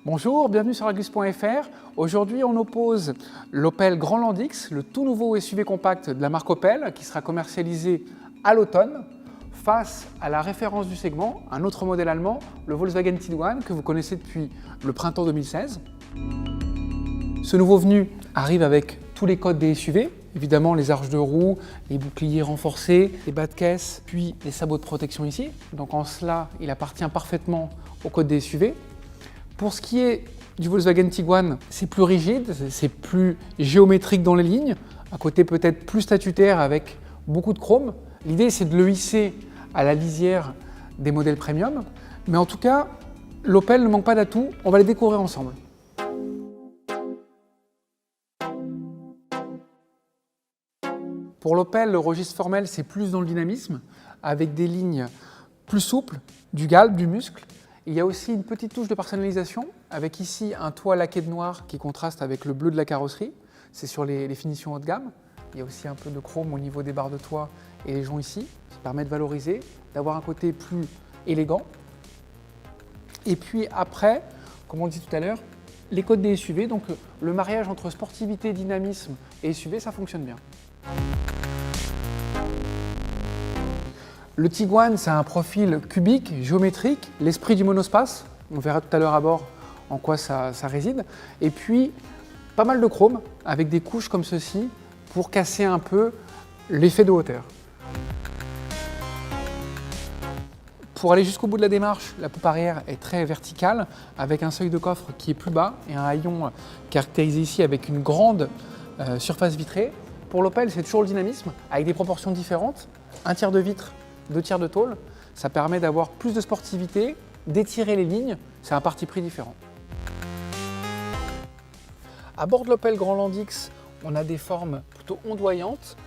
Bonjour, bienvenue sur Argus.fr. Aujourd'hui, on oppose l'Opel Grandland X, le tout nouveau SUV compact de la marque Opel, qui sera commercialisé à l'automne, face à la référence du segment, un autre modèle allemand, le Volkswagen Tiguan, que vous connaissez depuis le printemps 2016. Ce nouveau venu arrive avec tous les codes des SUV, évidemment les arches de roue, les boucliers renforcés, les bas de caisse, puis les sabots de protection ici. Donc en cela, il appartient parfaitement au code des SUV. Pour ce qui est du Volkswagen Tiguan, c'est plus rigide, c'est plus géométrique dans les lignes, un côté peut-être plus statutaire avec beaucoup de chrome. L'idée, c'est de le hisser à la lisière des modèles premium. Mais en tout cas, l'Opel ne manque pas d'atouts, on va les découvrir ensemble. Pour l'Opel, le registre formel, c'est plus dans le dynamisme, avec des lignes plus souples, du galbe, du muscle. Il y a aussi une petite touche de personnalisation, avec ici un toit laqué de noir qui contraste avec le bleu de la carrosserie. C'est sur les finitions haut de gamme. Il y a aussi un peu de chrome au niveau des barres de toit et les joncs ici. Ça permet de valoriser, d'avoir un côté plus élégant. Et puis après, comme on dit tout à l'heure, les codes des SUV, donc le mariage entre sportivité, dynamisme et SUV, ça fonctionne bien. Le Tiguan, c'est un profil cubique, géométrique, l'esprit du monospace. On verra tout à l'heure à bord en quoi ça réside. Et puis, pas mal de chrome, avec des couches comme ceci, pour casser un peu l'effet de hauteur. Pour aller jusqu'au bout de la démarche, la poupe arrière est très verticale, avec un seuil de coffre qui est plus bas et un haillon caractérisé ici avec une grande surface vitrée. Pour l'Opel, c'est toujours le dynamisme, avec des proportions différentes. Un tiers de vitre, 2 tiers de tôle, ça permet d'avoir plus de sportivité, d'étirer les lignes, c'est un parti pris différent. À bord de l'Opel Grandland X, on a des formes plutôt ondoyantes.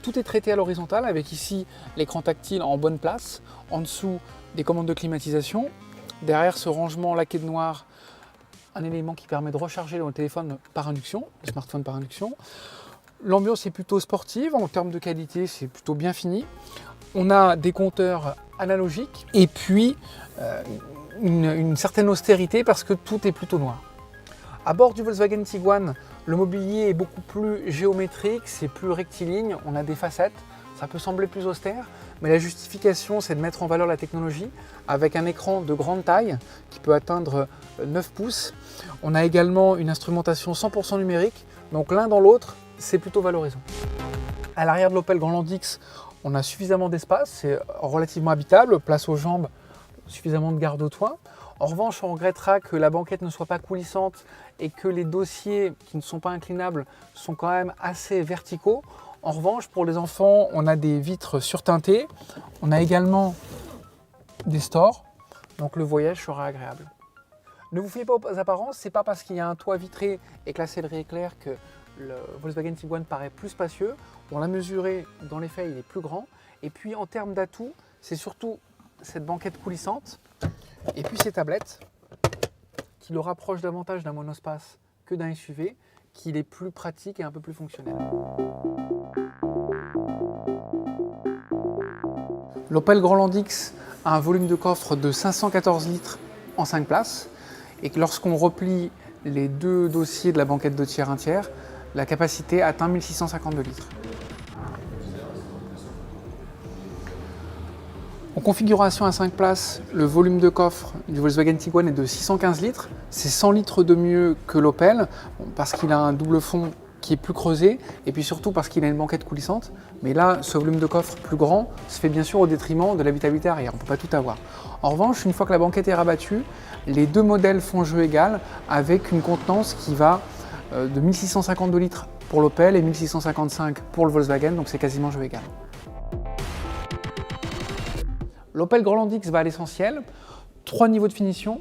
Tout est traité à l'horizontale avec ici l'écran tactile en bonne place, en dessous des commandes de climatisation. Derrière ce rangement laqué de noir, un élément qui permet de recharger le téléphone par induction, le smartphone par induction. L'ambiance est plutôt sportive, en termes de qualité c'est plutôt bien fini. On a des compteurs analogiques et puis une certaine austérité parce que tout est plutôt noir. À bord du Volkswagen Tiguan, le mobilier est beaucoup plus géométrique, c'est plus rectiligne, on a des facettes, ça peut sembler plus austère, mais la justification c'est de mettre en valeur la technologie avec un écran de grande taille qui peut atteindre 9 pouces. On a également une instrumentation 100% numérique, donc l'un dans l'autre, c'est plutôt valorisant. À l'arrière de l'Opel Grandland X, on a suffisamment d'espace, c'est relativement habitable, place aux jambes, suffisamment de garde au toit. En revanche, on regrettera que la banquette ne soit pas coulissante et que les dossiers qui ne sont pas inclinables sont quand même assez verticaux. En revanche, pour les enfants, on a des vitres surteintées. On a également des stores, donc le voyage sera agréable. Ne vous fiez pas aux apparences, c'est pas parce qu'il y a un toit vitré et que la sellerie est claire que le Volkswagen Tiguan paraît plus spacieux. On l'a mesuré, dans les faits, il est plus grand. Et puis en termes d'atouts, c'est surtout cette banquette coulissante et puis ces tablettes qui le rapprochent davantage d'un monospace que d'un SUV, qu'il est plus pratique et un peu plus fonctionnel. L'Opel Grandland X a un volume de coffre de 514 litres en 5 places et que lorsqu'on replie les deux dossiers de la banquette 2 tiers 1 tiers, la capacité atteint 1652 litres. En configuration à 5 places, le volume de coffre du Volkswagen Tiguan est de 615 litres. C'est 100 litres de mieux que l'Opel, parce qu'il a un double fond qui est plus creusé, et puis surtout parce qu'il a une banquette coulissante. Mais là, ce volume de coffre plus grand se fait bien sûr au détriment de l'habitabilité arrière, on ne peut pas tout avoir. En revanche, une fois que la banquette est rabattue, les deux modèles font jeu égal, avec une contenance qui va de 1652 litres pour l'Opel et 1655 pour le Volkswagen, donc c'est quasiment jeu égal. L'Opel Grandland X va à l'essentiel, 3 niveaux de finition,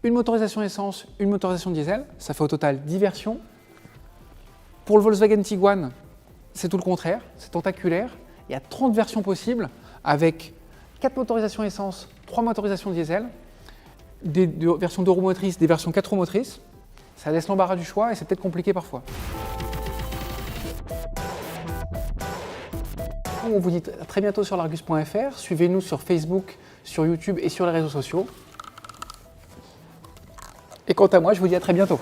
une motorisation essence, une motorisation diesel, ça fait au total 10 versions. Pour le Volkswagen Tiguan, c'est tout le contraire, c'est tentaculaire, il y a 30 versions possibles avec 4 motorisations essence, 3 motorisations diesel, des versions 2 roues motrices, des versions 4 roues motrices. Ça laisse l'embarras du choix et c'est peut-être compliqué parfois. On vous dit à très bientôt sur l'Argus.fr. Suivez-nous sur Facebook, sur YouTube et sur les réseaux sociaux. Et quant à moi, je vous dis à très bientôt.